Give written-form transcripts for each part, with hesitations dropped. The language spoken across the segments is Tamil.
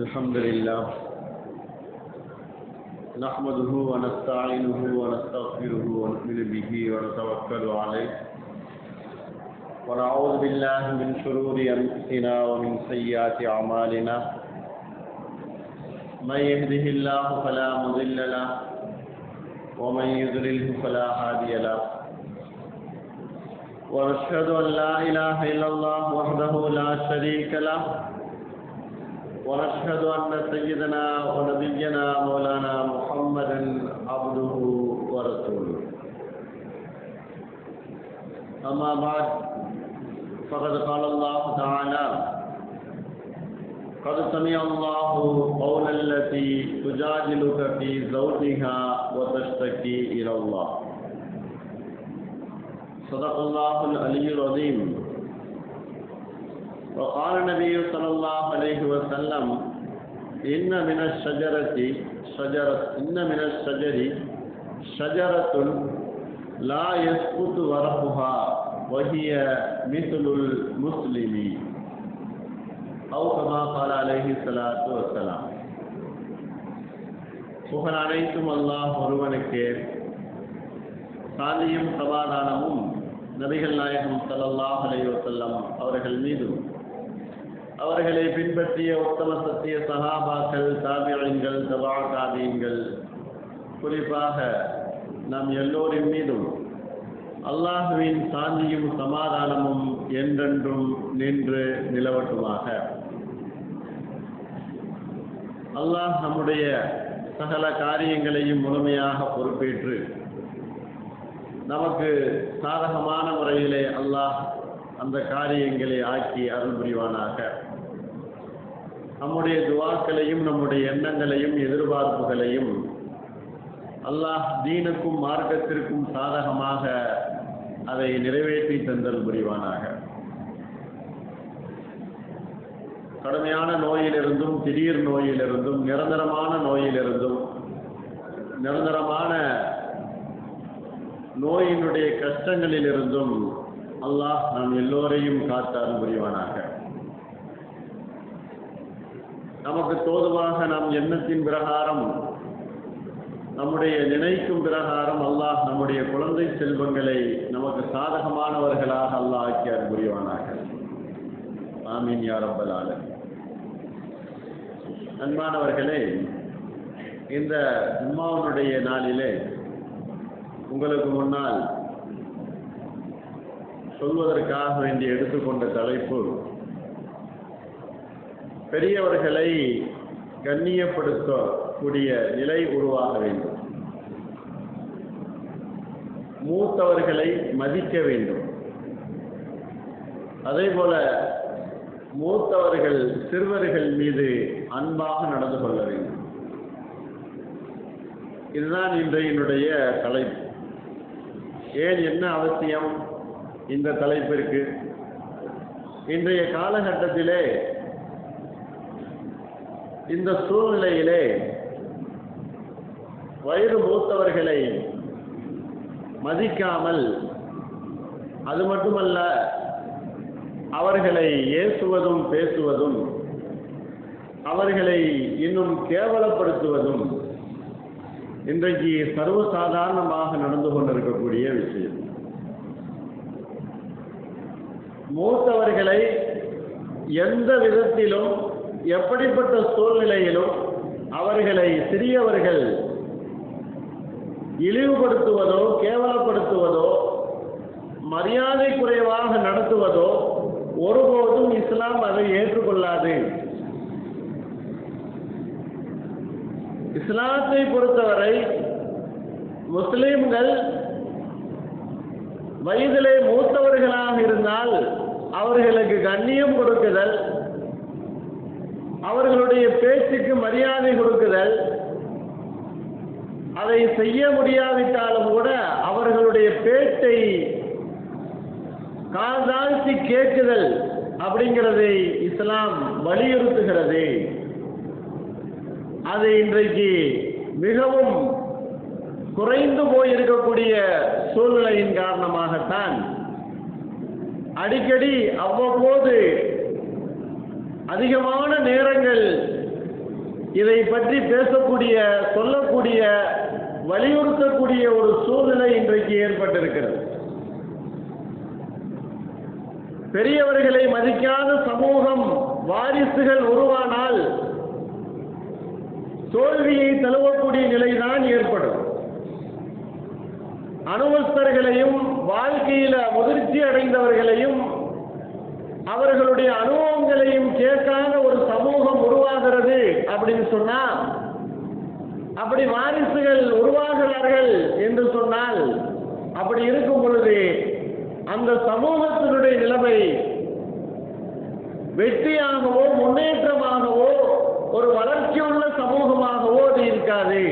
الحمد لله نحمده ونستعينه ونستغفره ونؤمن به ونتوكل عليه ونعوذ بالله من شرور أنفسنا ومن سيئات أعمالنا من يهده الله فلا مضل له ومن يضلله فلا هادي له ونشهد أن لا إله إلا الله وحده لا شريك له ونشهد أن سيدنا ونبينا مولانا محمدا عبده ورسوله أما بعد فقد قال الله تعالى قد سمع الله قول التي تجادلك في زوجها وتشتكي إلى الله صدق الله العلي العظيم وقال النبي صلى الله عليه وسلم إن من الشجر شجرة لا يسقط ورقها وهي مثل المسلم أو كما قال عليه الصلاة والسلام. புகழ் அனைத்தும் அல்லாஹ் ஒருவனுக்கே, சாந்தியும் சமாதானமும் நபிகள் நாயகம் ஸல்லல்லாஹு அலைஹி வஸல்லம் அவர்கள் மீதும் அவர்களை பின்பற்றிய உத்தம சத்திய சஹாபாக்கள், தாபிஈன்கள், தபா தாபிஈன்கள், குறிப்பாக நாம் எல்லோரின் மீதும் அல்லாஹ்வின் சாந்தியும் சமாதானமும் என்றென்றும் நின்று நிலவட்டுமாக. அல்லாஹ் நம்முடைய சகல காரியங்களையும் முழுமையாக பொறுப்பேற்று நமக்கு சாதகமான முறையிலே அல்லாஹ் அந்த காரியங்களை ஆக்கி அருள் புரிவானாக. நம்முடைய துஆக்களையும் நம்முடைய எண்ணங்களையும் எதிர்பார்ப்புகளையும் அல்லாஹ் தீனுக்கும் மார்க்கத்திற்கும் சாதகமாக அதை நிறைவேற்றி தந்தல் புரிவானாக. கடுமையான நோயிலிருந்தும், திடீர் நோயிலிருந்தும், நிரந்தரமான நோயிலிருந்தும், நிரந்தரமான நோயினுடைய கஷ்டங்களிலிருந்தும் அல்லாஹ் நாம் எல்லோரையும் காத்து அருள் புரிவானாக. நமக்கு தோதுவாக நாம் எண்ணத்தின் பிரகாரம், நம்முடைய நினைக்கும் பிரகாரம் அல்லாஹ் நம்முடைய குழந்தை செல்வங்களை நமக்கு சாதகமானவர்களாக அல்லாஹ் ஆக்கி அருள் புரிவானாக. ஆமீன் யா ரப்பல் ஆலமீன். அன்பானவர்களே, இந்த ஜும்மாவுடைய நாளிலே உங்களுக்கு முன்னால் சொல்வதற்காக வேண்டி எடுத்துக்கொண்ட தலைப்பு, பெரியவர்களை கண்ணியப்படுத்தக்கூடிய நிலை உருவாக வேண்டும், மூத்தவர்களை மதிக்க வேண்டும், அதே போல மூத்தவர்கள் சிறுவர்கள் மீது அன்பாக நடந்து கொள்ள வேண்டும். இதுதான் இன்றையினுடைய தலைப்பு. ஏன், என்ன அவசியம் இந்த தலைப்பிற்கு? இன்றைய காலகட்டத்திலே, இந்த சூழ்நிலையிலே வயது மூத்தவர்களை மதிக்காமல், அது மட்டுமல்ல அவர்களை ஏசுவதும் பேசுவதும், அவர்களை இன்னும் கேவலப்படுத்துவதும் இன்றைக்கு சர்வசாதாரணமாக நடந்து கொண்டிருக்கக்கூடிய விஷயம். மூத்தவர்களை எந்த விதத்திலும், எப்படிப்பட்ட சூழ்நிலையிலும் அவர்களை சிறியவர்கள் இழிவுபடுத்துவதோ, கேவலப்படுத்துவதோ, மரியாதை குறைவாக நடத்துவதோ ஒருபோதும் இஸ்லாம் அதை ஏற்றுக்கொள்ளாது. இஸ்லாத்தை பொறுத்தவரை முஸ்லிம்கள் வயதிலே மூத்தவர்களாக இருந்தால் அவர்களுக்கு கண்ணியம் கொடுக்குதல், அவர்களுடைய பேச்சுக்கு மரியாதை கொடுக்குதல், அதை செய்ய முடியாவிட்டாலும் கூட அவர்களுடைய பேச்சை காதாழ்த்தி கேட்குதல் அப்படிங்கிறதை இஸ்லாம் வலியுறுத்துகிறது. அது இன்றைக்கு மிகவும் குறைந்து போயிருக்கக்கூடிய சூழ்நிலையின் காரணமாகத்தான் அடிக்கடி அவ்வப்போது அதிகமான நேரங்கள் இதை பற்றி பேசக்கூடிய, சொல்லக்கூடிய, வலியுறுத்தக்கூடிய ஒரு சூழ்நிலை இன்றைக்கு ஏற்பட்டிருக்கிறது. பெரியவர்களை மதிக்காத சமூகம், வாரிசுகள் உருவானால் தோல்வியை தழுவக்கூடிய நிலைதான் ஏற்படும். அனுபவஸ்தர்களையும் வாழ்க்கையில முதிர்ச்சி அடைந்தவர்களையும் அவர்களுடைய அனுபவங்களையும் கேட்காத ஒரு சமூகம் உருவாகிறது அப்படின்னு சொன்னா, அப்படி வாரிசுகள் உருவாகிறார்கள் என்று சொன்னால், அப்படி இருக்கும் பொழுது அந்த சமூகத்தினுடைய நிலைமை வெற்றியாகவோ முன்னேற்றமாகவோ ஒரு வளர்ச்சியுள்ள சமூகமாகவோ அது இருக்காது.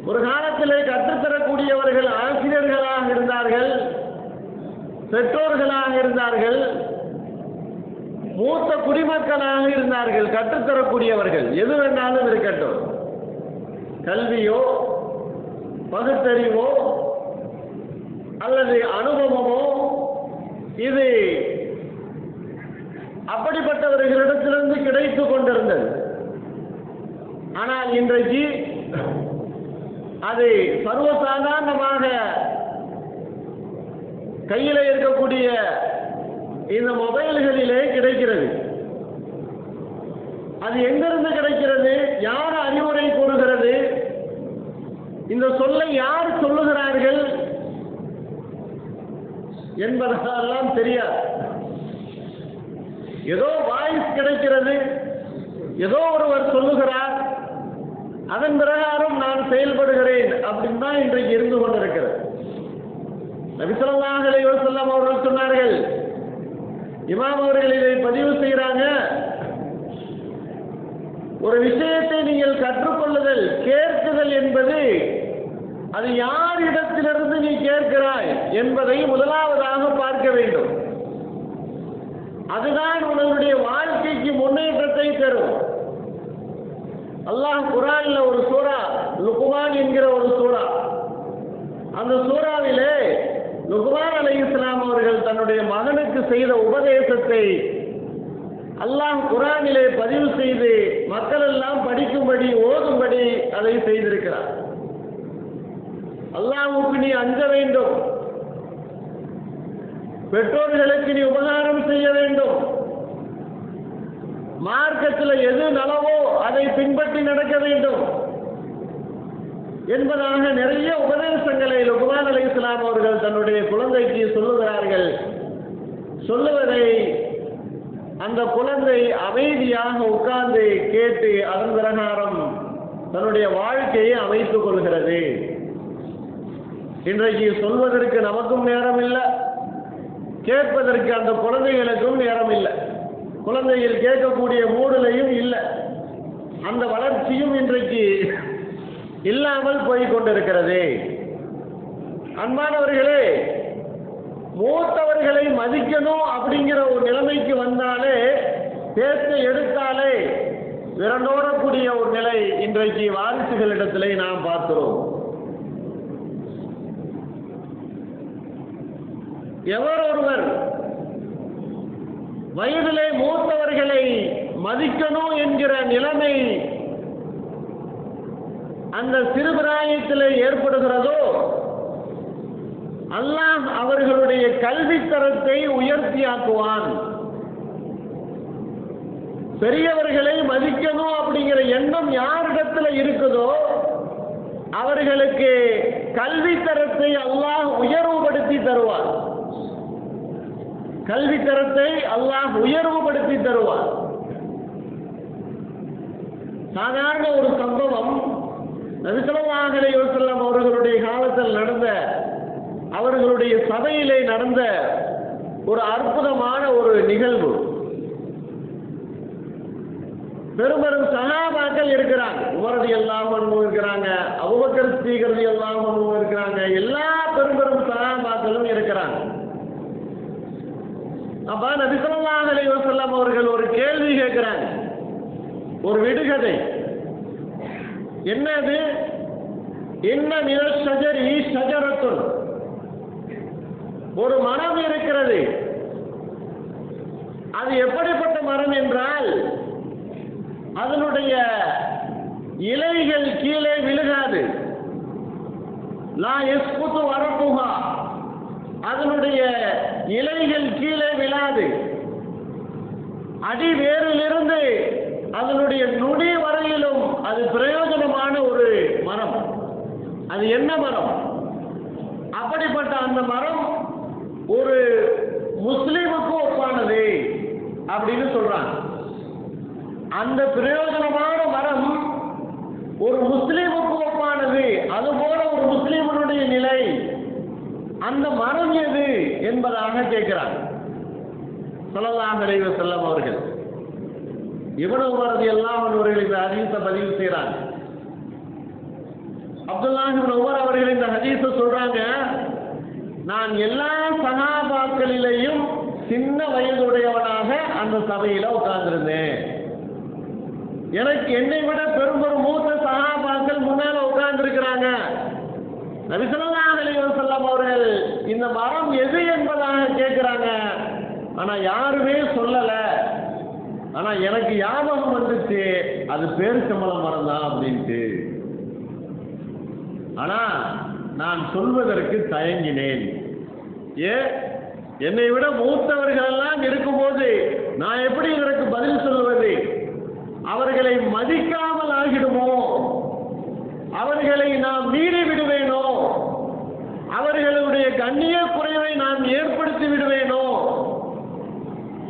ஒரு காலத்திலே கற்றுத்தரக்கூடியவர்கள் ஆசிரியர்களாக இருந்தார்கள், பெற்றோர்களாக இருந்தார்கள், மூத்த குடிமக்களாக இருந்தார்கள். கற்றுத்தரக்கூடியவர்கள் எது வேணாலும் இருக்கட்டும், கல்வியோ பகுத்தறிவோ அல்லது அனுபவமோ, இது அப்படிப்பட்டவர்களிடத்திலிருந்து கிடைத்துக் கொண்டிருந்தது. ஆனால் இன்றைக்கு அது சர்வசாதாரணமாக கையில் இருக்கக்கூடிய இந்த மொபைல்களிலே கிடைக்கிறது. அது எங்கிருந்து கிடைக்கிறது? யார் அறிவுரை கூறுகிறது? இந்த சொல்லை யார் சொல்லுகிறார்கள் என்பதெல்லாம் தெரியாது. ஏதோ வாய்ஸ் கிடைக்கிறது, ஏதோ ஒருவர் சொல்லுகிறார், அதன் பிரகாரம் நான் செயல்படுகிறேன் அப்படின்னு தான் இன்றைக்கு இருந்து கொண்டிருக்கிறது. நபி ஸல்லல்லாஹு அலைஹி வஸல்லம் அவர்கள் சொன்னார்கள், இமாம் அவர்கள் இதை பதிவு செய்கிறாங்க, ஒரு விஷயத்தை நீங்கள் கற்றுக்கொள்ளுதல், கேட்குதல் என்பது அது யார் இடத்திலிருந்து நீ கேட்கிறாய் என்பதை முதலாவதாக பார்க்க வேண்டும். அதுதான் உங்களுடைய வாழ்க்கைக்கு முன்னேற்றத்தை தரும். அல்லாஹ் குர்ஆன்ல ஒரு சூரா, லுக்மான் என்கிற ஒரு சூரா, அந்த சூறாவிலே லுக்மான் அலைஹிஸ்ஸலாம் அவர்கள் தன்னுடைய மகனுக்கு செய்த உபதேசத்தை அல்லாஹ் குர்ஆனிலே பதிவு செய்து மக்கள் எல்லாம் படிக்கும்படி, ஓதும்படி அதை செய்திருக்கிறார். அல்லாஹ்வுக்கு நீ அஞ்ச வேண்டும், பெற்றோர்களுக்கு நீ உபகாரம் செய்ய வேண்டும், மார்க்கத்தில் எது நலவோ அதை பின்பற்றி நடக்க வேண்டும் என்பதாக நிறைய உபதேசங்களை லுக்மான் அலைஹிஸ்ஸலாம் அவர்கள் தன்னுடைய குழந்தைக்கு சொல்லுகிறார்கள். சொல்லுவதை அந்த குழந்தை அமைதியாக உட்கார்ந்து கேட்டு அதன் பிரகாரம் தன்னுடைய வாழ்க்கையை அமைத்துக் கொள்கிறது. இன்றைக்கு சொல்வதற்கு நமக்கும் நேரம் இல்லை, கேட்பதற்கு அந்த குழந்தைகளுக்கும் நேரம் இல்லை. குழந்தைகள் கேட்கக்கூடிய மூடலையும் இல்லை, அந்த வளர்ச்சியும் இன்றைக்கு இல்லாமல் போய் கொண்டிருக்கிறது. அன்பானவர்களே, மூத்தவர்களை மதிக்கணும் அப்படிங்கிற ஒரு நிலைமைக்கு வந்தாலே, பேச்ச எடுத்தாலே விரண்டோடக்கூடிய ஒரு நிலை இன்றைக்கு வாரிசுகளிடத்திலே நாம் பார்க்கிறோம். எவர் ஒருவர் வயதிலே மூத்தவர்களை மதிக்கணும் என்கிற நிலைமை அந்த சிறுபிராயத்திலே ஏற்படுகிறதோ, அல்லாஹ் அவர்களுடைய கல்வித்தரத்தை உயர்த்தியாக்குவான். பெரியவர்களை மதிக்கணும் அப்படிங்கிற எண்ணம் யாரிடத்துல இருக்குதோ அவர்களுக்கு கல்வித்தரத்தை அல்லாஹ் உயர்வுபடுத்தி தருவார். கல்வித்தரத்தை அல்லாஹ் உயர்வுபடுத்தி தருவார். சாதாரண ஒரு சம்பவம், நபி ஸல்லல்லாஹு அலைஹி வஸல்லம் அவர்களுடைய காலத்தில் நடந்த, அவர்களுடைய சபையிலே நடந்த ஒரு அற்புதமான ஒரு நிகழ்வு. பெரும்பெரும் சஹாபாக்கள் இருக்கிறாங்க, உமர் ரலியல்லாஹு அன்ஹு இருக்கிறாங்க, அபூபக்கர் சித்தீக் ரலியல்லாஹு அன்ஹு இருக்கிறாங்க, எல்லா பெரும்பெரும் சஹாபாக்களும் இருக்கிறாங்க. அப்ப நபி ஸல்லல்லாஹு அலைஹி வஸல்லம் அவர்கள் ஒரு கேள்வி கேட்கிறாங்க, ஒரு விடுகதை. என்னது? இன்ன மினஷ் ஷஜரி ஷஜரத்துன், ஒரு மரம் இருக்கிறது. அது எப்படிப்பட்ட மரம் என்றால், அதனுடைய இலைகள் கீழே விழுகாது. லா யஸ்குது வரகுஹா, அதனுடைய இலைகள் கீழே விழாது. அடி வேரிலிருந்து அதனுடைய நுனி வரையிலும் அது பிரயோஜனமான ஒரு மரம். அது என்ன மரம்? அப்படிப்பட்ட அந்த மரம் ஒரு முஸ்லிமுக்கு ஒப்பானது அப்படின்னு சொல்றாங்க. அந்த பிரயோஜனமான மரம் ஒரு முஸ்லிமுக்கு ஒப்பானது. அதுபோல ஒரு முஸ்லிமனுடைய நிலை, அந்த மரம் எது என்பதாக கேட்கிறாங்க ஸல்லல்லாஹு அலைஹி வஸல்லம் அவர்கள். இப்னு உமர் ரலியல்லாஹு அன்ஹு அவர்கள் இந்த ஹதீஸை பதிவு செய்றாங்க. அப்துல்லாஹ் இப்னு உமர் அவர்கள் இந்த ஹதீஸை சொல்றாங்க, நான் எல்லா சஹாபாக்களிலேயும் சின்ன வயதுடையவனாக அந்த சபையில உட்கார்ந்திருந்தேன். எனக்கு என்னை விட பெரும் மூத்த சஹாபாக்கள் முன்னால உட்கார்ந்து இருக்கிறாங்க. நபி ஸல்லல்லாஹு அலைஹி வஸல்லம் அவர்கள் இந்த மரம் எது என்பதாக கேட்கிறாங்க. ஆனா யாருமே சொல்லல. ஆனா எனக்கு ஞாபகம் வந்துச்சு, அது பேரிச்சம்பழ மரம் தான் அப்படின்ட்டு. ஆனா நான் சொல்வதற்கு தயங்கினேன். என்னை விட மூத்தவர்கள் எல்லாம் இருக்கும்போது நான் எப்படி இதற்கு பதில் சொல்வது? அவர்களை மதிக்காமல் ஆகிடுமோ? அவர்களை நாம் மீறி விடுவேனோ? அவர்களுடைய கண்ணிய குறைவை நான் ஏற்படுத்தி விடுவேனோ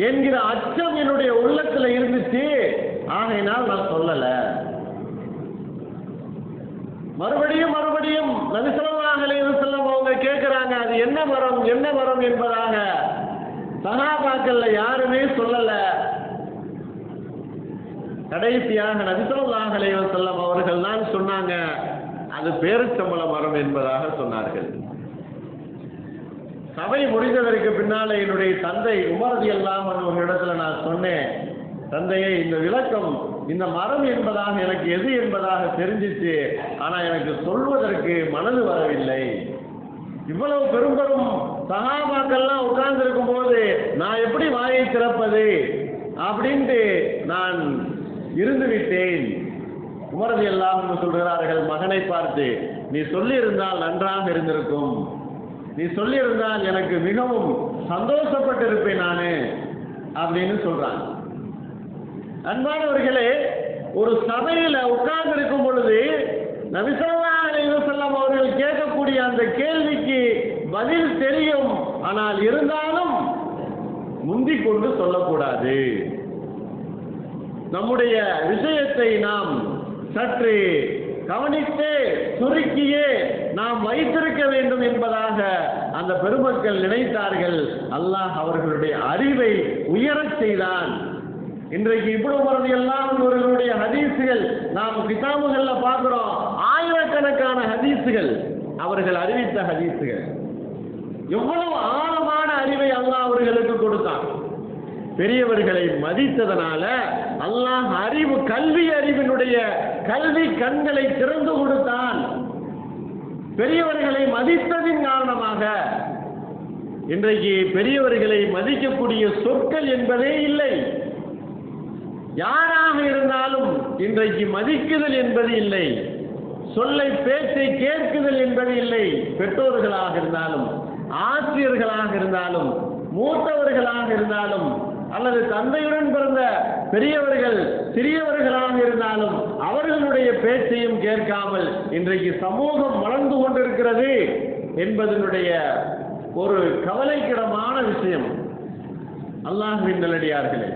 என்கிற அச்சம் என்னுடைய உள்ளத்துல இருந்துச்சு. ஆகையினால் நான் சொல்லல. மறுபடியும் நபி ஸல்லல்லாஹு அலைஹி வஸல்லம் அவங்க கேட்கிறாங்க, அது என்ன மரம் என்ன மரம் என்பதாக. சஹாபாக்கள்ல யாருமே சொல்லல. கடைசியாக நபி ஸல்லல்லாஹு அலைஹி வஸல்லம் அவர்கள் தான் சொன்னாங்க, அது பேரிச்சம்பழ மரம் என்பதாக சொன்னார்கள். சபை முடிந்ததற்கு பின்னால என்னுடைய தந்தை உமர் ரலியல்லாஹு அன்ஹு அவர்களிடத்துல நான் சொன்னேன், தந்தையே இந்த விளக்கம் இந்த மரம் என்பதாக எனக்கு எது என்பதாக தெரிஞ்சிச்சு. ஆனா எனக்கு சொல்வதற்கு மனது வரவில்லை. இவ்வளவு பெரும் சஹாபாக்கள்லாம் உட்கார்ந்து இருக்கும் போது நான் எப்படி வாயை திறப்பது அப்படின்ட்டு நான் இருந்து விட்டேன். உமர் ரலியல்லாஹு அன்ஹு சொல்கிறார்கள், மகனை பார்த்து, நீ சொல்லி இருந்தால் நன்றாக இருந்திருக்கும், நீ சொல்லி இருந்தால் எனக்கு மிகவும் சந்தோஷப்பட்டிருப்பேன் நானு அப்படின்னு சொல்றாங்க. அன்பானவர்களே, ஒரு சபையில உட்கார்ந்து இருக்கும் பொழுது நபி ஸல்லல்லாஹு அலைஹி வஸல்லம் அவர்கள் கேட்கக்கூடிய அந்த கேள்விக்கு பதில் தெரியும். ஆனால் இருந்தாலும் முந்திக் கொண்டு சொல்லக்கூடாது. நம்முடைய விஷயத்தை நாம் சற்று கவனித்து சுருக்கியே நாம் வைத்திருக்க வேண்டும் என்பதாக அந்த பெருமக்கள் நினைத்தார்கள். அல்லாஹ் அவர்களுடைய அறிவை உயரச் செய்தான். இன்றைக்கு இப்னு உமர் ரலியல்லாஹு அன்ஹு அவர்களுடைய ஹதீஸ்கள் நாம் கிதாபுகள்ல பார்க்கிறோம். ஆயிரக்கணக்கான ஹதீஸ்கள் அவர்கள் அறிவித்த ஹதீஸ்கள். எவ்வளவு ஆழமான அறிவை அல்லாஹ் அவர்களுக்கு கொடுத்தான். பெரியவர்களை மதித்ததனால அல்லாஹ் கல்வி அறிவினுடைய கல்வி கண்களை திறந்து கொடுத்தான். பெரியவர்களை மதித்ததின் காரணமாக இன்றைக்கு பெரியவர்களை மதிக்கக்கூடிய சொற்கள் என்பதே இல்லை. யாராக இருந்தாலும் இன்றைக்கு மதிக்குதல் என்பது இல்லை. சொல்லை பேச்சை கேட்குதல் என்பது இல்லை. பெற்றோர்களாக இருந்தாலும், ஆசிரியர்களாக இருந்தாலும், மூத்தவர்களாக இருந்தாலும், அல்லது தந்தையுடன் பிறந்த பெரியவர்கள் சிறியவர்களாக இருந்தாலும் அவர்களுடைய பேச்சையும் கேட்காமல் இன்றைக்கு சமூகம் வளர்ந்து கொண்டிருக்கிறது என்பதனுடைய ஒரு கவலைக்கிடமான விஷயம். அல்லாஹ்வின் நல்லடியார்களே,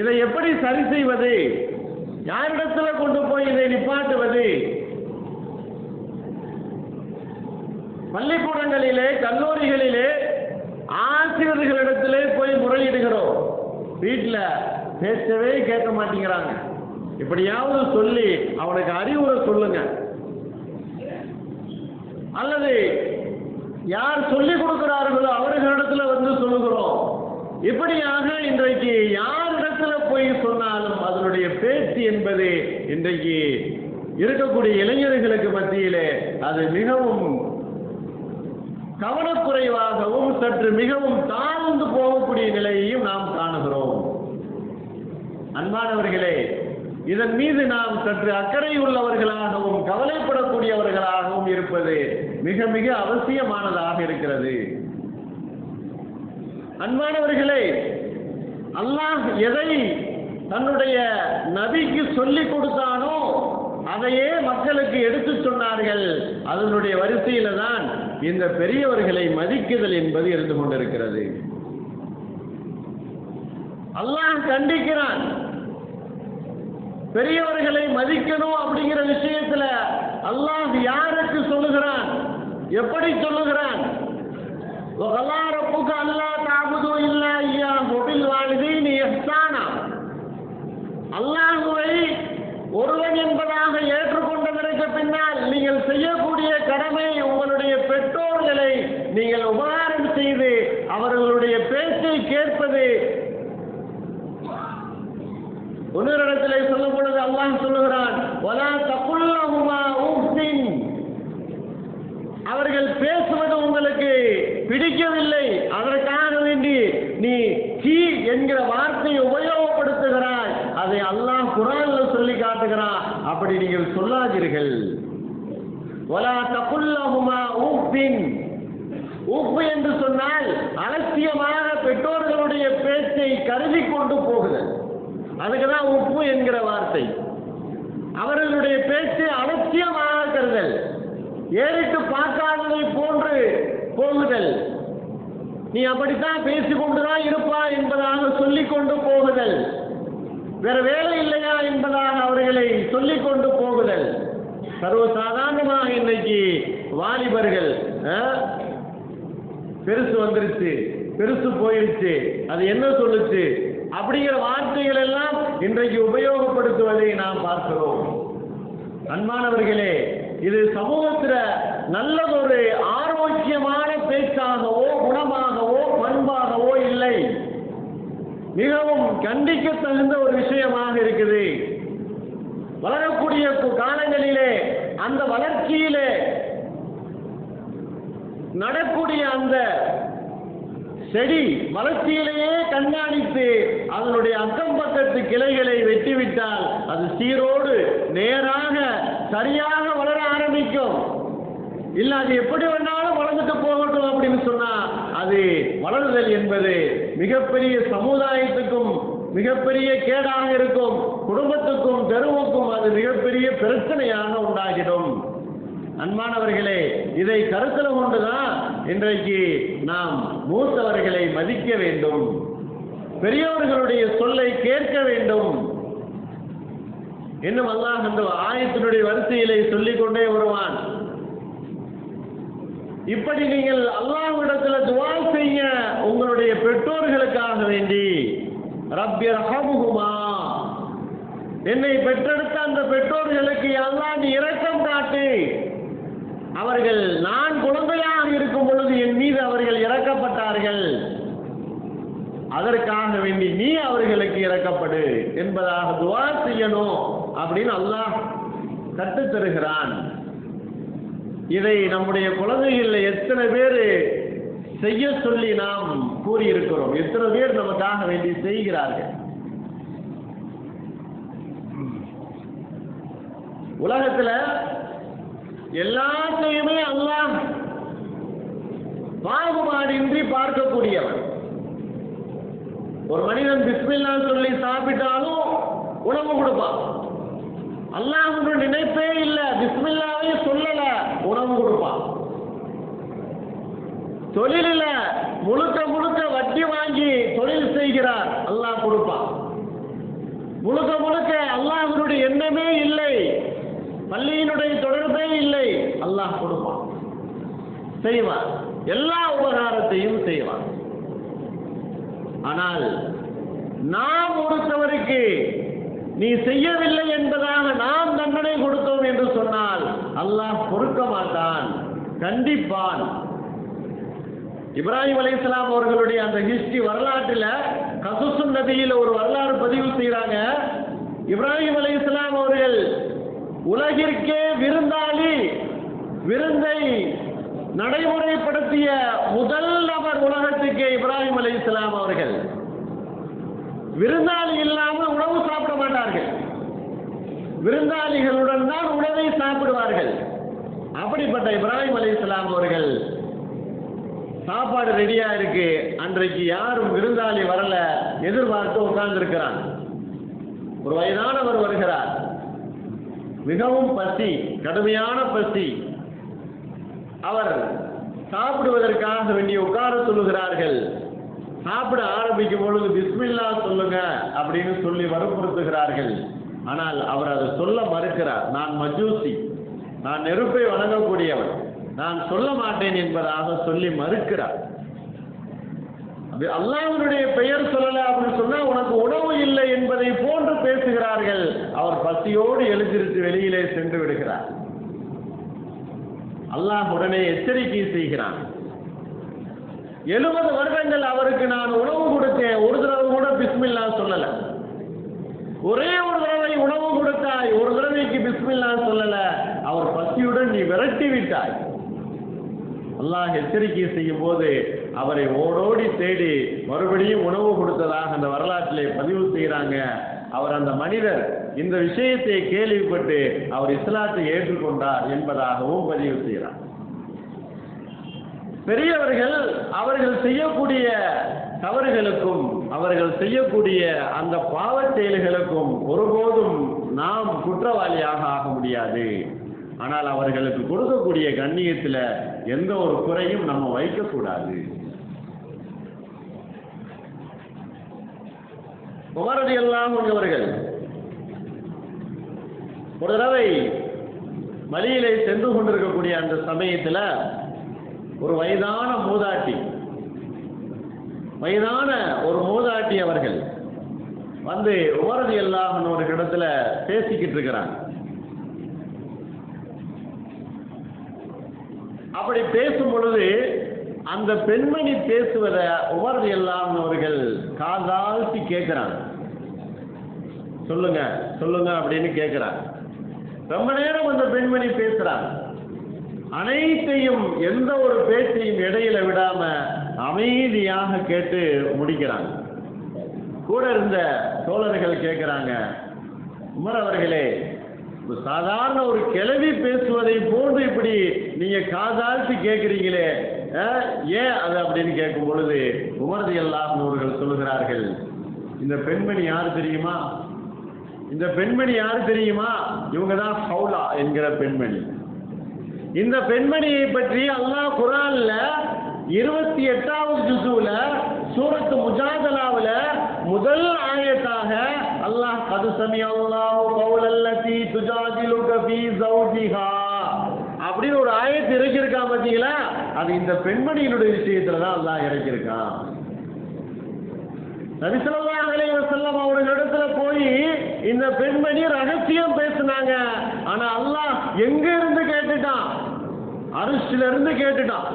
இதை எப்படி சரி செய்வது? யாரிடத்துல கொண்டு போய் இதை நிப்பாட்டுவது? பள்ளிக்கூடங்களிலே, கல்லூரிகளிலே ஆசிரியர்களிடத்திலே போய் முறையிடுகிறோம். வீட்டில் பேசவே கேட்க மாட்டேங்கிறாங்க. இப்படியாவது சொல்லி அவனுக்கு அறிவுரை சொல்லுங்க. அல்லது யார் சொல்லிக் கொடுக்கிறார்களோ அவர்களிடத்துல வந்து சொல்லுகிறோம். இப்படியாக இன்றைக்கு யாரிடத்துல போய் சொன்னாலும் அதனுடைய பேச்சு என்பது இன்றைக்கு இருக்கக்கூடிய இளைஞர்களுக்கு மத்தியிலே அது மிகவும் கவனக்குறைவாகவும் சற்று மிகவும் தாழ்ந்து போகக்கூடிய நிலையையும் நாம் காணுகிறோம். அன்பானவர்களே, இதன் மீது நாம் சற்று அக்கறை உள்ளவர்களாகவும் கவலைப்படக்கூடியவர்களாகவும் இருப்பது மிக மிக அவசியமானதாக இருக்கிறது. அன்பானவர்களே, அல்லாஹ் எதை தன்னுடைய நபிக்கு சொல்லிக் கொடுத்தானோ அதையே மக்களுக்கு எடுத்து சொன்னார்கள். அதனுடைய வரிசையில தான் இந்த பெரியவர்களை மதிக்குதல் என்பது இருந்து கொண்டிருக்கிறது. அல்லாஹ் கண்டிக்கிறான். பெரியவர்களை மதிக்கணும் அப்படிங்கிற விஷயத்துல அல்லாஹ் யாருக்கு சொல்லுகிறான், எப்படி சொல்லுகிறான்? وَقَضَىٰ رَبُّكَ أَلَّا تَعْبُدُوا إِلَّا إِيَّاهُ وَبِالْوَالِدَيْنِ إِحْسَانًا. அல்லாஹ்வை ஒருவன் என்பதாக ஏற்றுக்கொண்டதற்கு பின்னால் நீங்கள் செய்யக்கூடிய கடமை உங்களுடைய பெற்றோர்களை நீங்கள் உபகாரம் செய்து அவர்களுடைய பேச்சை கேட்பது. இன்னொரு இடத்திலே சொல்லும் பொழுது அல்லாஹ் சொல்லுகிறான், வலா தகுல் லஹுமா உஃபின். அவர்கள் பேசுவது உங்களுக்கு பிடிக்கவில்லை, அதற்காக வேண்டி நீ சீ என்கிற வார்த்தையை உபயோகப்படுத்துகிறாய். அதை அல்லாஹ் குர்ஆன்ல சொல்லி காட்டுகிறான். அப்படி நீங்கள் சொல்லாதீர்கள். வலா தகுல் லஹுமா உஃபின். உஃப் என்று சொன்னால் அலட்சியமாக பெற்றோர்களுடைய பேச்சை கருதி கொண்டு போகுதல். அதுக்குதான் உப்பு என்கிற வார்த்தை. அவர்களுடைய பேச்சு அலட்சியமாக கருதல், ஏறிட்டு பார்க்காததை போன்று போகுதல், நீ அப்படித்தான் பேசிக்கொண்டுதான் இருப்பா என்பதாக சொல்லிக் கொண்டு போகுதல், வேற வேலை இல்லையா என்பதாக அவர்களை சொல்லிக் கொண்டு போகுதல். சர்வசாதாரணமாக இன்னைக்கு வாலிபர்கள் பெருசு வந்துருச்சு, பெருசு போயிருச்சு, அது என்ன சொல்லுச்சு அப்படிங்கிற வார்த்தைகள் எல்லாம் இன்றைக்கு உபயோகப்படுத்துவதை நாம் பார்க்கிறோம். அன்பானவர்களே, இது சமூகத்தில் நல்லதொரு ஆரோக்கியமான பேச்சாகவோ குணமாகவோ பண்பாகவோ இல்லை. மிகவும் கண்டிக்க தகுந்த ஒரு விஷயமாக இருக்குது. வளரக்கூடிய காலங்களிலே அந்த வளர்ச்சியிலே நடக்கூடிய அந்த செடி வளர்ச்சியிலேயே கண்காணித்து அதனுடைய அக்கம் பக்கத்து கிளைகளை வெட்டிவிட்டால் அது சீரோடு நேராக சரியாக வளர ஆரம்பிக்கும். இல்ல அது எப்படி வேணாலும் வளர்ந்துட்டு போகட்டும் அப்படின்னு சொன்னா அது வளருதல் என்பது மிகப்பெரிய சமுதாயத்துக்கும் மிகப்பெரிய கேடாக இருக்கும். குடும்பத்துக்கும் தெருவுக்கும் அது மிகப்பெரிய பிரச்சனையாக உண்டாகிடும். அன்பானவர்களே, இதை கருத்தில் கொண்டுதான் இன்றைக்கு நாம் மூத்தவர்களை மதிக்க வேண்டும், பெரியவர்களுடைய சொல்லை கேட்க வேண்டும். இன்னும் அல்லாஹ் அந்த ஆயத்தினுடைய வரிசையிலே சொல்லிக் கொண்டே வருவான். இப்படி நீங்கள் அல்லாஹ்விடத்தில் துஆ செய்ய உங்களுடைய பெற்றோர்களுக்காக வேண்டி, ரப்பிர்ஹம்ஹுமா, என்னை பெற்றெடுத்த அந்த பெற்றோர்களுக்கு அல்லாஹ் நீ இரக்கம் காட்டு. அவர்கள் நான் குழந்தையாக இருக்கும் பொழுது என் மீது அவர்கள் இறக்கப்பட்டார்கள், அதற்காக வேண்டி நீ அவர்களுக்கு இறக்கப்படு என்பதாக துஆ செய்யணும் அப்படின்னு அல்லாஹ் கற்றுத் தருகிறான். இதை நம்முடைய குழந்தைகள் எத்தனை பேர் செய்ய சொல்லி நாம் கூறியிருக்கிறோம், எத்தனை பேர் நமக்காக வேண்டி செய்கிறார்கள். உலகத்துல எல்லாத்தையுமே அல்லாஹ் பாகுபாடின்றி பார்க்கக்கூடியவன். ஒரு மனிதன் பிஸ்மில்லா சொல்லி சாப்பிட்டாலும் உணவு கொடுப்பான். அல்லாஹ்வுடைய நினைப்பே இல்லை, பிஸ்மில்லாவே சொல்லல, உணவு கொடுப்பான். தொழிலில் முழுக்க முழுக்க வட்டி வாங்கி தொழில் செய்கிறார், அல்லாஹ் கொடுப்பான். முழுக்க முழுக்க அல்லாஹ்வுடைய எண்ணமே இல்லை, பள்ளியினுடைய தொடர்பே இல்லை, அல்லாஹ் கொடுப்பான், செய்வான், எல்லா உபகாரத்தையும் செய்வான். ஆனால் நாம் ஒருத்தவருக்கு நீ செய்யவில்லை என்பதாக நாம் தண்டனை கொடுத்தோம் என்று சொன்னால் அல்லாஹ் பொறுக்க மாட்டான், கண்டிப்பான். இப்ராஹிம் அலைஹிஸ்ஸலாம் அவர்களுடைய அந்த ஹிஸ்டரி வரலாற்றில் கஸஸுன் நபியில ஒரு வரலாறு பதிவு செய்கிறாங்க. இப்ராஹிம் அலைஹிஸ்ஸலாம் அவர்கள் உலகிற்கே விருந்தாளி, விருந்தை நடைமுறைப்படுத்திய முதல் நபர் உலகத்துக்கே இப்ராஹிம் அலைஹிஸ்ஸலாம் அவர்கள். விருந்தாளி இல்லாமல் உணவு விருந்தாளிகளுடன் தான் உணவை சாப்பிடுவார்கள். அப்படிப்பட்ட இப்ராஹிம் அலைஹிஸ்ஸலாம் அவர்கள் சாப்பாடு ரெடியா இருக்கு, அன்றைக்கு யாரும் விருந்தாளி வரல, எதிர்பார்த்து உட்கார்ந்து இருக்கிறான். ஒரு வயதானவர் வருகிறார், மிகவும் பசி, கடுமையான பசி. அவர் சாப்பிடுவதற்காக வேண்டி உட்கார சொல்லுகிறார்கள். சாப்பிட ஆரம்பிக்கும் பொழுது பிஸ்மில்லா சொல்லுங்க அப்படின்னு சொல்லி வற்புறுத்துகிறார்கள். ஆனால் அவர் அதை சொல்ல மறுக்கிறார். நான் மஜூசி, நான் நெருப்பை வணங்கக்கூடியவர், நான் சொல்ல மாட்டேன் என்பதாக சொல்லி மறுக்கிறார். அல்லாஹ்வுடைய பெயர் சொல்லல அப்படின்னு சொன்னா உனக்கு உணவு இல்லை என்பதை போன்று பேசுகிறார்கள். அவர் பசியோடு எழுந்திருத்து வெளியிலே சென்று விடுகிறார். அல்லாஹ் உடனே எச்சரிக்கை செய்கிறான். 70 வருடங்கள் அவருக்கு நான் உணவு கொடுத்தேன், ஒரு தடவை கூட பிஸ்மில்லா சொல்லல. ஒரே ஒரு தடவை உணவு கொடுத்தாய், ஒரு தடவைக்கு பிஸ்மில்லா சொல்லல. அவர் பசியுடன் நீ விரட்டி விட்டாய். அல்லாஹ் எச்சரிக்கை செய்யும் போது அவரை ஓடோடி தேடி மறுபடியும் உணவு கொடுத்ததாக அந்த வரலாற்றிலே பதிவு செய்கிறாங்க. அவர் அந்த மனிதர் இந்த விஷயத்தை கேள்விப்பட்டு அவர் இஸ்லாத்தை ஏற்றுக்கொண்டார் என்பதாகவும் பதிவு செய்கிறார். பெரியவர்கள் அவர்கள் செய்யக்கூடிய தவறுகளுக்கும் அவர்கள் செய்யக்கூடிய அந்த பாவச் செயல்களுக்கும் ஒருபோதும் நாம் குற்றவாளியாக ஆக முடியாது. ஆனால் அவர்களுக்கு கொடுக்கக்கூடிய கண்ணியத்தில் எந்த ஒரு குறையும் நம்ம வைக்கக்கூடாது. உமர் ரலியல்லாஹு அன்ஹு அவர்கள் ஒரு தடவை வழியிலே சென்று கொண்டிருக்கக்கூடிய அந்த சமயத்தில் ஒரு வயதான ஒரு மூதாட்டி அவர்கள் வந்து உமர் ரலியல்லாஹு அன்ஹு ஒரு இடத்துல பேசிக்கிட்டு இருக்கிறாங்க. அப்படி பேசும் பொழுது அந்த பெண்மணி பேசுவதை உமர் ரலியல்லாஹு அன்ஹு அவர்கள் காதாழ்த்தி கேட்கிறாங்க. சொல்லுங்க சொல்லுங்க அப்படின்னு கேட்கிறாங்க. ரொம்ப நேரம் அந்த பெண்மணி பேசுறாங்க. அனைத்தையும் எந்த ஒரு பேச்சையும் இடையில விடாம அமைதியாக கேட்டு முடிக்கிறாங்க. கூட இருந்த தோழர்கள் கேட்கிறாங்க, உமர் அவர்களே, சாதாரண ஒரு கிழவி பேசுவதை போன்று இப்படி நீங்க காதாழ்த்தி கேட்கிறீங்களே, ஏன் அது அப்படின்னு கேட்கும் பொழுது உமர் ரலியல்லாஹு அன்ஹு அவர்கள் சொல்லுகிறார்கள், இந்த பெண்மணி யாரு தெரியுமா? இந்த பெண்மணி யாரு தெரியுமா? இவங்க தான் ஹவுலா என்கிற பெண்மணி. இந்த பெண்மணியை பற்றி அல்லாஹ் குர்ஆன்ல 28வது ஜுஸுல சூரத்து முஜாதலாவுல முதல் ஆயத்தாக அல்லாஹ் கது சமிஅல்லாஹு கௌலல்லதி துஜாதிலுக ஃபீ ஸௌஜிஹா அப்படின்னு ஒரு ஆயத்து இறக்கியிருக்கான் பாத்தீங்களா? அது இந்த பெண்மணியினுடைய விஷயத்துல தான் அல்லாஹ் இறக்கியிருக்கான். நபி ஸல்லல்லாஹு அலைஹி வஸல்லம் அவர்களிடத்துல போய் இந்த பெண்மணி ரகசியம் பேசினாங்க. ஆனா அல்லாஹ் எங்க இருந்து கேட்டுட்டான்? அரிசில இருந்து கேட்டுட்டான்.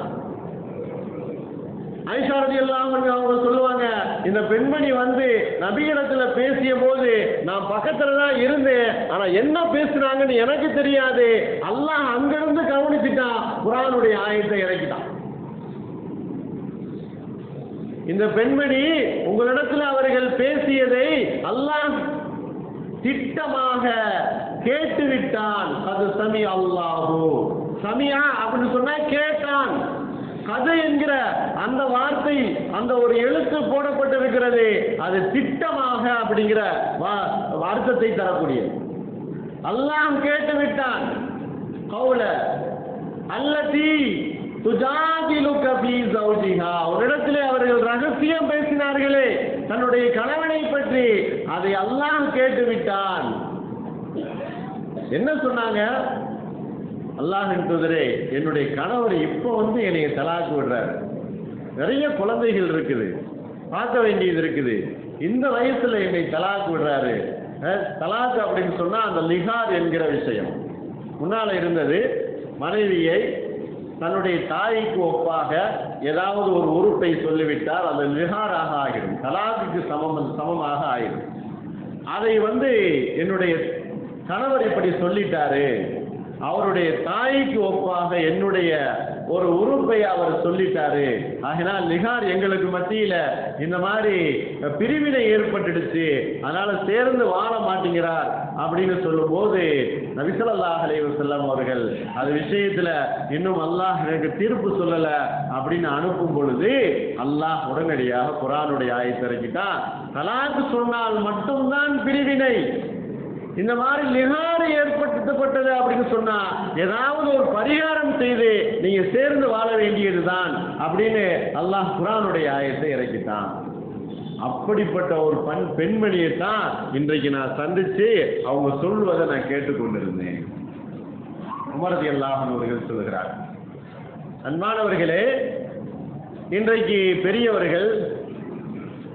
ஆயிஷா ரலியல்லாஹு அன்ஹா அவங்க சொல்லுவாங்க, இந்த பெண்மணி வந்து நபியிடத்துல பேசிய போது நான் பக்கத்துல தான் இருந்தேன், ஆனா என்ன பேசுனாங்கன்னு எனக்கு தெரியாது. அல்லாஹ் அங்கிருந்து கவனிச்சுட்டான், குர்ஆனுடைய ஆயத்தை இறக்கிட்டான். இந்த பெண்மணி உங்களிடத்தில் அவர்கள் பேசியதை அல்லாஹ் திட்டமாக கேட்டுவிட்டான். அது சமி அல்லாஹு சமியா அப்படின்னு சொன்னா கேட்டான். கதை என்கிற அந்த வார்த்தை, அந்த ஒரு எழுத்து போடப்பட்டிருக்கிறது, அது திட்டமாக அப்படிங்கிற அர்த்தத்தை தரக்கூடியது. அல்லாஹ் கேட்டுவிட்டான். கௌல அல்லதி துஜாதிலுக ஃபீ ஸௌஜிஹா, ஒரு இடத்திலே அவர்கள் ரகசியம் பேசினார்களே தன்னுடைய கணவனை பற்றி, அதை அல்லாஹ் கேட்டுவிட்டான். என்ன சொன்னாங்க? அல்லாஹ்வின் தூதரே, என்னுடைய கணவர் இப்போ வந்து என்னை தலாக்கு விடுறார், நிறைய குழந்தைகள் இருக்குது, பார்க்க வேண்டியது இருக்குது, இந்த வயசுல என்னை தலாக்கு விடுறாரு. தலாக்கு அப்படின்னு சொன்னா அந்த லிஹார் என்கிற விஷயம் முன்னால இருந்தது. மனைவியை தன்னுடைய தாய்க்கு ஒப்பாக ஏதாவது ஒரு உறுப்பை சொல்லிவிட்டால் அது லிஹாராக ஆகிடும், தலாக்குக்கு சமமாக ஆகிடும். அதை வந்து என்னுடைய கணவர் இப்படி சொல்லிட்டாரு, அவருடைய தாய்க்கு ஒப்பாக என்னுடைய ஒரு உறுப்பை அவர் சொல்லிட்டாரு. ஆகினால் லிகார் எங்களுக்கு மத்தியில இந்த மாதிரி பிரிவினை ஏற்பட்டுடுச்சு, அதனால சேர்ந்து வாழ மாட்டேங்கிறார் அப்படின்னு சொல்லும் போது நபி ஸல்லல்லாஹு அலைஹி வஸல்லம் அவர்கள் அது விஷயத்துல இன்னும் அல்லாஹ் எனக்கு தீர்ப்பு சொல்லல அப்படின்னு அனுப்பும் பொழுது அல்லாஹ் உடனடியாக குர்ஆனுடைய ஆயத்தை இறக்கிட்டான். தலாக் சொன்னால் மட்டும்தான் பிரிவினை, இந்த மாதிரி லிகார் ஏற்படுத்தப்பட்டது அப்படின்னு சொன்னா ஏதாவது ஒரு பரிகாரம் செய்து நீங்க சேர்ந்து வாழ வேண்டியதுதான் அப்படின்னு அல்லாஹ் குர்ஆனுடைய ஆயத்தை இறக்கிட்டான். அப்படிப்பட்ட ஒரு பெண்மணியை தான் இன்றைக்கு நான் சந்திச்சு அவங்க சொல்வதை நான் கேட்டுக்கொண்டிருந்தேன். உமர் ரலியல்லாஹு அன்ஹு அவர்கள் சொல்கிறார், அன்பானவர்களே, இன்றைக்கு பெரியவர்கள்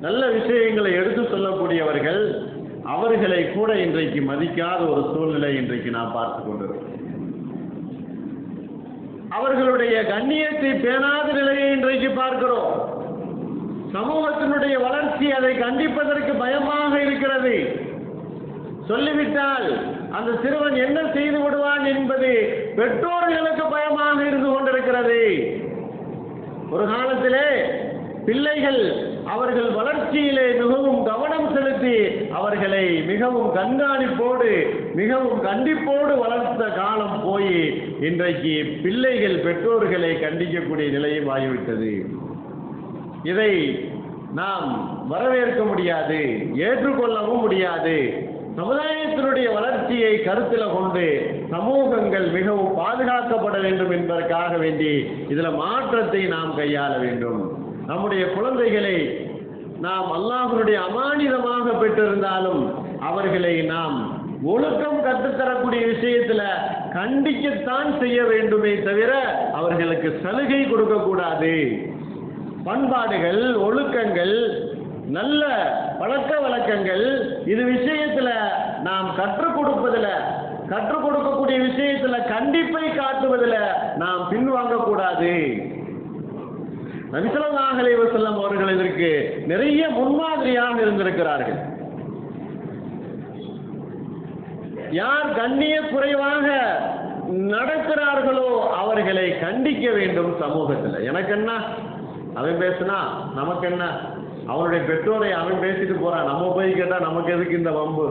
நல்ல விஷயங்களை எடுத்து சொல்லக்கூடியவர்கள் அவர்களை கூட இன்றைக்கு மதிக்காத ஒரு சூழ்நிலை இன்றைக்கு நாம் பார்த்து கொண்டிருக்கிறோம். அவர்களுடைய கண்ணியத்தை பேணாத நிலையை இன்றைக்கு பார்க்கிறோம். சமூகத்தினுடைய வளர்ச்சி அதை கண்டிப்பதற்கு பயமாக இருக்கிறது. சொல்லிவிட்டால் அந்த சிறுவன் என்ன செய்து விடுவான் என்பது பெற்றோர்களுக்கு பயமாக இருந்து கொண்டிருக்கிறது. ஒரு காலத்திலே பிள்ளைகள் அவர்கள் வளர்ச்சியிலே மிகவும் கவனம் செலுத்தி அவர்களை மிகவும் கண்காணிப்போடு மிகவும் கண்டிப்போடு வளர்த்த காலம் போய் இன்றைக்கு பிள்ளைகள் பெற்றோர்களை கண்டிக்கக்கூடிய நிலையும் ஆகிவிட்டது. இதை நாம் வரவேற்க முடியாது, ஏற்றுக்கொள்ளவும் முடியாது. சமுதாயத்தினுடைய வளர்ச்சியை கருத்தில் கொண்டு சமூகங்கள் மிகவும் பாதுகாக்கப்பட வேண்டும் என்பதற்காக வேண்டி இதுல மாற்றத்தை நாம் கையாள வேண்டும். நம்முடைய குழந்தைகளை நாம் அல்லாஹ்வுடைய அமானிதமாக பெற்றிருந்தாலும் அவர்களை நாம் ஒழுக்கம் கற்றுத்தரக்கூடிய விஷயத்துல கண்டிக்கத்தான் செய்ய வேண்டுமே தவிர அவர்களுக்கு சலுகை கொடுக்கக்கூடாது. பண்பாடுகள், ஒழுக்கங்கள், நல்ல பழக்க வழக்கங்கள் இது விஷயத்துல நாம் கற்றுக் கொடுக்கக்கூடிய விஷயத்துல கண்டிப்பை காட்டுவதில் நாம் பின்வாங்க கூடாது. நபி ஸல்லல்லாஹு அலைஹி வஸல்லம் அவர்கள் இதற்கு நிறைய முன்மாதிரியாக இருந்திருக்கிறார்கள். யார் கண்ணிய குறைவாக நடக்கிறார்களோ அவர்களை கண்டிக்க வேண்டும் சமூகத்தில். எனக்கு என்ன, அவன் பேசுனா நமக்கு என்ன, அவனுடைய பெற்றோரை அவன் பேசிட்டு போறான், நம்ம போய் கேட்டா நமக்கு எதுக்கு இந்த வம்பு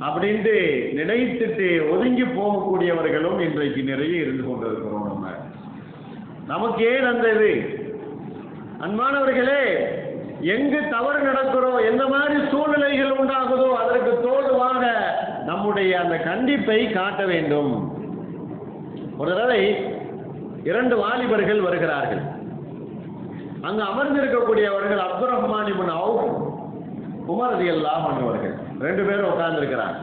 அப்படின்ட்டு நினைத்துட்டு ஒதுங்கி போகக்கூடியவர்களும் இன்றைக்கு நிறைய இருந்து கொண்டிருக்கிறோம். நமக்கு ஏன் அந்த இது? அன்பானவர்களே, எங்கு தவறு நடக்கிறோ எந்த மாதிரி சூழ்நிலைகள் உண்டாகுதோ அதற்கு தோதுவாக நம்முடைய அந்த கண்டிப்பை காட்ட வேண்டும். ஒரு தடவை 2 வாலிபர்கள் வருகிறார்கள். அங்கு அமர்ந்திருக்கக்கூடியவர்கள் அப்துர் ரஹ்மான் இப்னு அவுஃப், உமர் ரலியல்லாஹு அன்ஹு அவர்கள் 2 பேரும் உட்கார்ந்து இருக்கிறாங்க.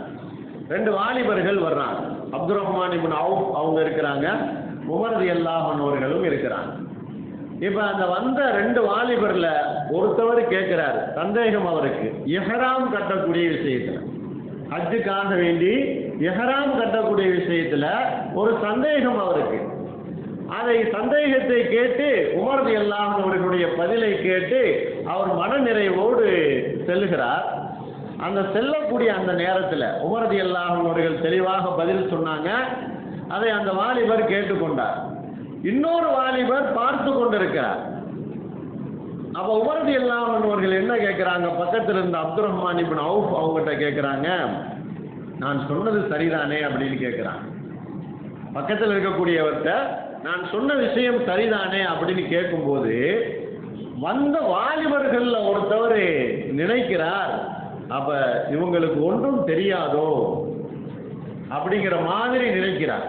2 வாலிபர்கள் வர்றாங்க. அப்துர் ரஹ்மான் இப்னு அவுஃப் அவங்க இருக்கிறாங்க, உமர் ரலியல்லாஹு அன்ஹு அவர்களும் இருக்கிறாங்க. இப்ப அந்த வந்த 2 வாலிபர்ல ஒருத்தவர் கேட்கிறார், சந்தேகம் அவருக்கு, இஹ்ராம் கட்டக்கூடிய விஷயத்துல, ஹஜ்ஜுக்காக வேண்டி இஹ்ராம் கட்டக்கூடிய விஷயத்துல ஒரு சந்தேகம் அவருக்கு. அதை சந்தேகத்தை கேட்டு உமர் ரலியல்லாஹு அன்ஹு அவர்களுடைய பதிலை கேட்டு அவர் மன நிறைவோடு செல்லுகிறார். அந்த செல்லக்கூடிய அந்த நேரத்தில் உமர் ரலியல்லாஹு அன்ஹு அவர்கள் தெளிவாக பதில் சொன்னாங்க. அதை அந்த வாலிபர் கேட்டுக்கொண்டார். இன்னொரு வாலிபர் பார்த்து கொண்டிருக்கிறார். அப்ப உமர் ரலியல்லாஹு அன்ஹு அவர்கள் என்ன கேட்கிறாங்க, பக்கத்தில் இருந்த அப்துர் ரஹ்மான் இப்னு அவுஃப் அவங்ககிட்ட கேட்கிறாங்க, நான் சொன்னது சரிதானே அப்படின்னு கேட்கிறாங்க. பக்கத்தில் இருக்கக்கூடியவர்கிட்ட நான் சொன்ன விஷயம் சரிதானே அப்படின்னு கேட்கும்போது வந்த வாலிபர்கள்ல ஒருத்தவர் நினைக்கிறார், அப்ப இவங்களுக்கு ஒன்றும் தெரியாதோ அப்படிங்கிற மாதிரி நினைக்கிறார்.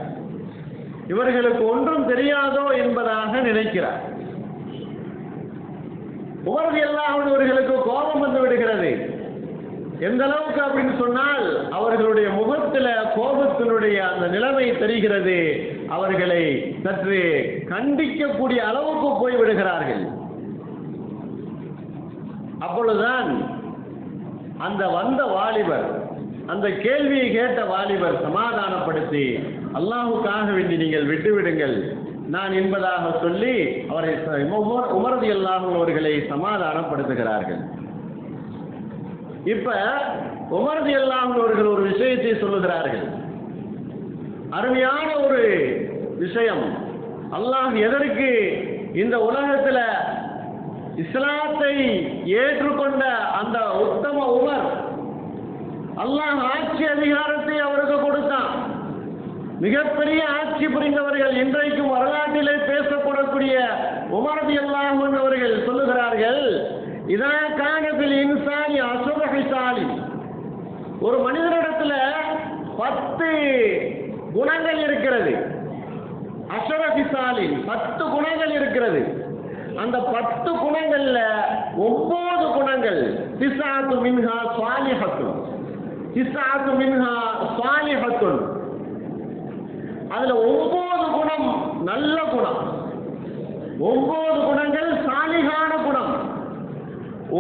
இவர்களுக்கு ஒன்றும் தெரியாதோ என்பதாக நினைக்கிறார். உமர் ரலியல்லாஹு அன்ஹு அவர்களுக்கு கோபம் வந்து விடுகிறது. எந்த அளவுக்கு அப்படின்னு சொன்னால் அவர்களுடைய முகத்துல கோபத்தினுடைய அந்த நிலைமை தெரிகிறது. அவர்களை சற்று கண்டிக்கக்கூடிய அளவுக்கு போய் விடுகிறார்கள். அப்பொழுதுதான் அந்த வந்த வாலிபர், அந்த கேள்வியை கேட்ட வாலிபர் சமாதானப்படுத்தி, அல்லாஹ்வுக்காக வேண்டி நீங்கள் விட்டுவிடுங்கள் நான் என்பதாக சொல்லி அவரை உமர் ரலியல்லாஹு அன்ஹு அவர்களை சமாதானப்படுத்துகிறார்கள். இப்ப உமர் ரலியல்லாஹு அன்ஹு அவர்கள் ஒரு விஷயத்தை சொல்லுகிறார்கள். அருமையான ஒரு விஷயம். அல்லாஹ் எதற்கு இந்த உலகத்துல இஸ்லாத்தை ஏற்றுக்கொண்ட அந்த உத்தம உமர் அல்லாஹ் ஆட்சி அதிகாரத்தை அவருக்கு கொடுத்தான். மிகப்பெரிய ஆட்சி புரிந்தவர்கள், இன்றைக்கும் வரலாற்றிலே பேசப்படக்கூடிய உமர் ரலியல்லாஹு அன்ஹு அவர்கள் சொல்லுகிறார்கள், இதா கானபில் இன்சானி அஸ்ரு ஹிசாலி, ஒரு மனிதனிடத்துல 10 குணங்கள் இருக்கிறது. அஸ்ரு ஹிசாலி 10 குணங்கள் இருக்கிறது. அந்த 10 குணங்கள்ல 9 குணங்கள் திஸ்ஆத்து மின்ஹா ஸாலிஹத்துன், திஸ்ஆத்து மின்ஹா ஸாலிஹத்துன், அதுல 9 குணம் நல்ல குணம், 9 குணங்கள் சாலிகான குணம்.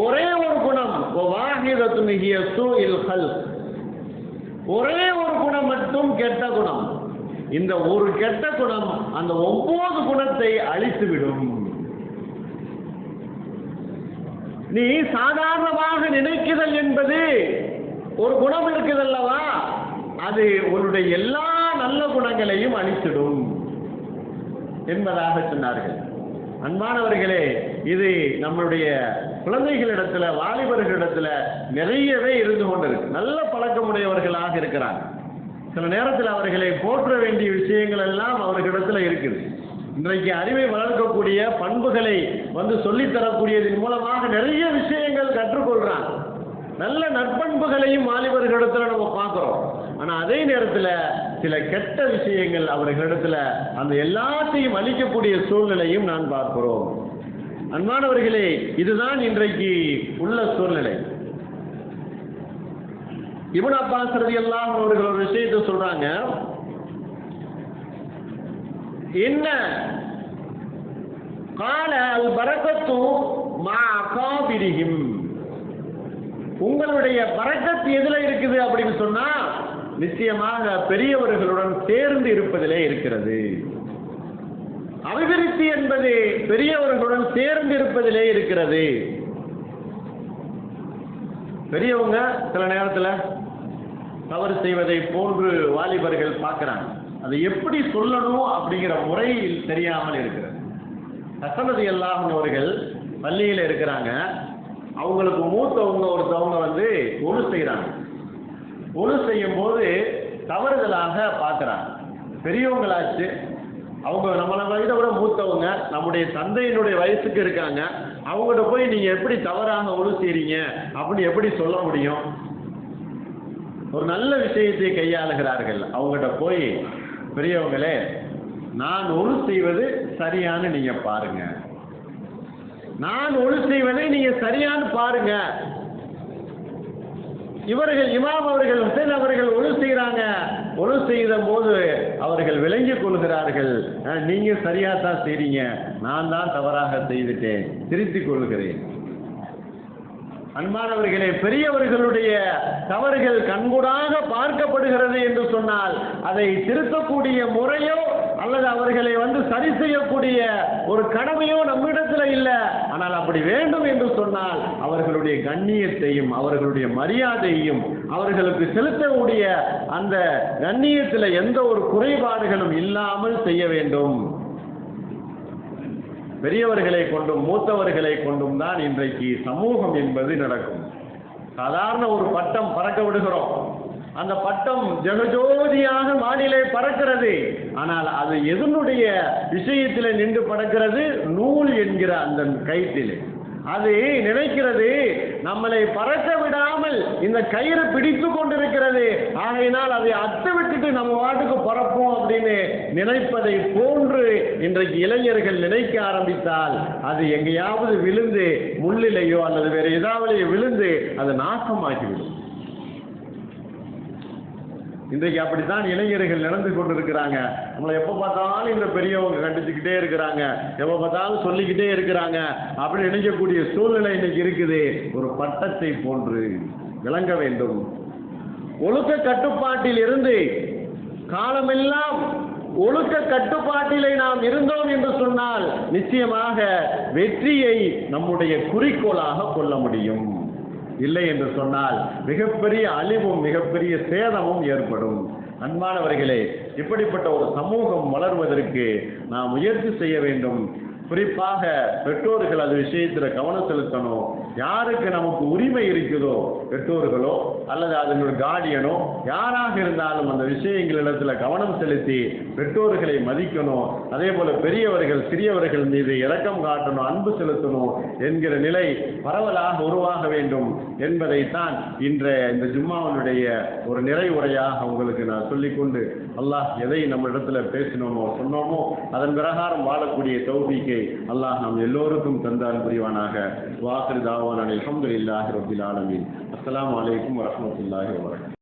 ஒரே ஒரு குணம் வாஹிதத்துன் ஹிய சூஇல் ஹல்க், ஒரே ஒரு குணம் மட்டும் கெட்ட குணம். இந்த ஒரு கெட்ட குணம் அந்த 9 குணத்தை அழித்துவிடும். நீ சாதாரணமாக நினைக்குதல் என்பது ஒரு குணம் இருக்குதல்லவா, அது உன்னுடைய எல்லா நல்ல குணங்களையும் அழித்திடும் என்பதாக சொன்னார்கள். அன்பானவர்களே, இது நம்முடைய குழந்தைகளிடத்துல, வாலிபர்களிடத்துல நிறையவே இருந்து கொண்டிருக்கு. நல்ல பழக்கமுடையவர்களாக இருக்கிறாங்க. சில நேரத்தில் அவர்களை போற்ற வேண்டிய விஷயங்கள் எல்லாம் அவர்களிடத்துல இருக்குது. இன்றைக்கு அறிவை வளர்க்கக்கூடிய பண்புகளை சொல்லித்தரக்கூடியதன் மூலமாக நிறைய விஷயங்கள் கற்றுக்கொள்றாங்க. நல்ல நற்பண்புகளையும் வாலிபர்களிடத்துல நம்ம பார்க்கிறோம். ஆனா அதே நேரத்தில் சில கெட்ட விஷயங்கள் அவர்களிடத்துல அந்த எல்லாத்தையும் அளிக்கக்கூடிய சூழ்நிலையும் நான் பார்க்கிறோம். அன்பானவர்களே, இதுதான் இன்றைக்கு உள்ள சூழ்நிலை. இப்னு அப்பாஸ் ரலியல்லாஹு அன்ஹு அவர்கள் ஒரு விஷயத்தை சொல்றாங்க, என்ன கால அல் பரக்கத்து மா அகாபிரிஹிம், உங்களுடைய பரக்கத் எதுல இருக்குது அப்படின்னு சொன்னா நிச்சயமாக பெரியவர்களுடன் சேர்ந்து இருப்பதிலே இருக்கிறது. அபிவிருத்தி என்பது பெரியவர்களுடன் சேர்ந்து இருப்பதிலே இருக்கிறது. பெரியவங்க சில நேரத்தில் தவறு செய்வதை போன்று வாலிபர்கள் பார்க்கிறாங்க. அதை எப்படி சொல்லணும் அப்படிங்கிற முறையில் தெரியாமல் இருக்கிறது. ஹஸன் ரலியல்லாஹு அன்ஹு அவர்கள் பள்ளியில் இருக்கிறாங்க. அவங்களுக்கு மூத்தவங்க ஒருத்தவங்க ஒழு செய்கிறாங்க. ஒழு செய்யும் போது தவறுதலாக பார்க்குறாங்க. பெரியவங்களாச்சு, அவங்க நம்மளை வயதை விட மூத்தவங்க, நம்முடைய தந்தையினுடைய வயசுக்கு இருக்காங்க. அவங்கள்ட்ட போய் நீங்க எப்படி தவறாக ஒழு செய்றீங்க அப்படின்னு எப்படி சொல்ல முடியும்? ஒரு நல்ல விஷயத்தை கையாளுகிறார்கள். அவங்ககிட்ட போய், பெரியவங்களே, நான் ஒழு செய்வது சரியானு நீங்க பாருங்க, நான் ஒழு செய்வதை நீங்க சரியானு பாருங்க. இவர்கள் இமாம் அவர்கள், ஹுசைன் அவர்கள் ஒழு செய்கிறாங்க. ஒழு செய்த போது அவர்கள் விளங்கிக் கொள்கிறார்கள், நீங்க சரியா தான் செய்றீங்க, நான் தான் தவறாக செய்துட்டேன், திருத்திக் கொள்கிறேன். அன்பானவர்களே, பெரியவர்களுடைய தவறுகள் கண்கூடாக பார்க்கப்படுகிறது என்று சொன்னால் அதை திருத்தக்கூடிய முறையோ அல்லது அவர்களை சரி செய்யக்கூடிய ஒரு கடமையோ நம்மிடத்துல இல்லை. ஆனால் அப்படி வேண்டும் என்று சொன்னால் அவர்களுடைய கண்ணியத்தையும் அவர்களுடைய மரியாதையையும் அவர்களுக்கு செலுத்தக்கூடிய அந்த கண்ணியத்தில் எந்த ஒரு குறைபாடுகளும் இல்லாமல் செய்ய வேண்டும். பெரியவர்களை கொண்டும் மூத்தவர்களை கொண்டும் தான் இன்றைக்கு சமூகம் என்பது நடக்கும். சாதாரண ஒரு பட்டம் பறக்க விடுகிறோம், அந்த பட்டம் ஜெகஜோதியாக வானிலே பறக்கிறது. ஆனால் அது எதனுடைய விஷயத்தில் நின்று பறக்கிறது? நூல் என்கிற அந்த கயிற்றிலே. அது நினைக்கிறது நம்மளை பறக்க விடாமல் இந்த கயிறு பிடித்து கொண்டிருக்கிறது, ஆகையினால் அதை அத்து விட்டுட்டு நம்ம வாட்டுக்கு பறப்போம் அப்படின்னு நினைப்பதை போன்று இன்றைக்கு இளைஞர்கள் நினைக்க ஆரம்பித்தால் அது எங்கேயாவது விழுந்து முள்ளிலையோ அல்லது வேற ஏதாவது விழுந்து அது நாசமாகிவிடும். இன்றைக்கு அப்படித்தான் இளைஞர்கள் நடந்து கொண்டிருக்கிறாங்க. நம்மளை எப்போ பார்த்தாலும் இந்த பெரியவங்க கண்டிச்சுக்கிட்டே இருக்கிறாங்க, எப்போ பார்த்தாலும் சொல்லிக்கிட்டே இருக்கிறாங்க அப்படின்னு நினைக்கக்கூடிய சூழ்நிலை இன்னைக்கு இருக்குது. ஒரு பட்டத்தை போன்று விளங்க வேண்டும். ஒழுக்க கட்டுப்பாட்டில் இருந்து காலமெல்லாம் ஒழுக்க கட்டுப்பாட்டிலே நாம் இருந்தோம் என்று சொன்னால் நிச்சயமாக வெற்றியை நம்முடைய குறிக்கோளாக கொள்ள முடியும். இல்லை என்று சொன்னால் மிகப்பெரிய அழிவும் மிகப்பெரிய சேதமும் ஏற்படும். அன்பானவர்களே, இப்படிப்பட்ட ஒரு சமூகம் வளர்வதற்கு நாம் முயற்சி செய்ய வேண்டும். குறிப்பாக பெற்றோர்கள் அது விஷயத்தில் கவனம் செலுத்தணும். யாருக்கு நமக்கு உரிமை இருக்குதோ, பெற்றோர்களோ அல்லது அதனுடைய கார்டியனோ யாராக இருந்தாலும் அந்த விஷயங்களிடத்தில் கவனம் செலுத்தி பெற்றோர்களை மதிக்கணும். அதே போல பெரியவர்கள் சிறியவர்கள் மீது இரக்கம் காட்டணும், அன்பு செலுத்தணும் என்கிற நிலை பரவலாக உருவாக வேண்டும் என்பதைத்தான் இந்த ஜும்மாவினுடைய ஒரு நிறைவுரையாக உங்களுக்கு நான் சொல்லிக்கொண்டு, அல்லாஹ் எதை நம்ம இடத்துல பேசினோமோ சொன்னோமோ அதன் பிரகாரம் வாழக்கூடிய தௌஃபீக்கை அல்லாஹ் நம் எல்லோருக்கும் தந்தால் புரிவானாக. வாஹிர் தாவானா அல்ஹம்துலில்லாஹி ரப்பில் ஆலமீன். அஸ்ஸலாமு அலைக்கும் வரஹ்மத்துல்லாஹி வபரகாத்துஹு.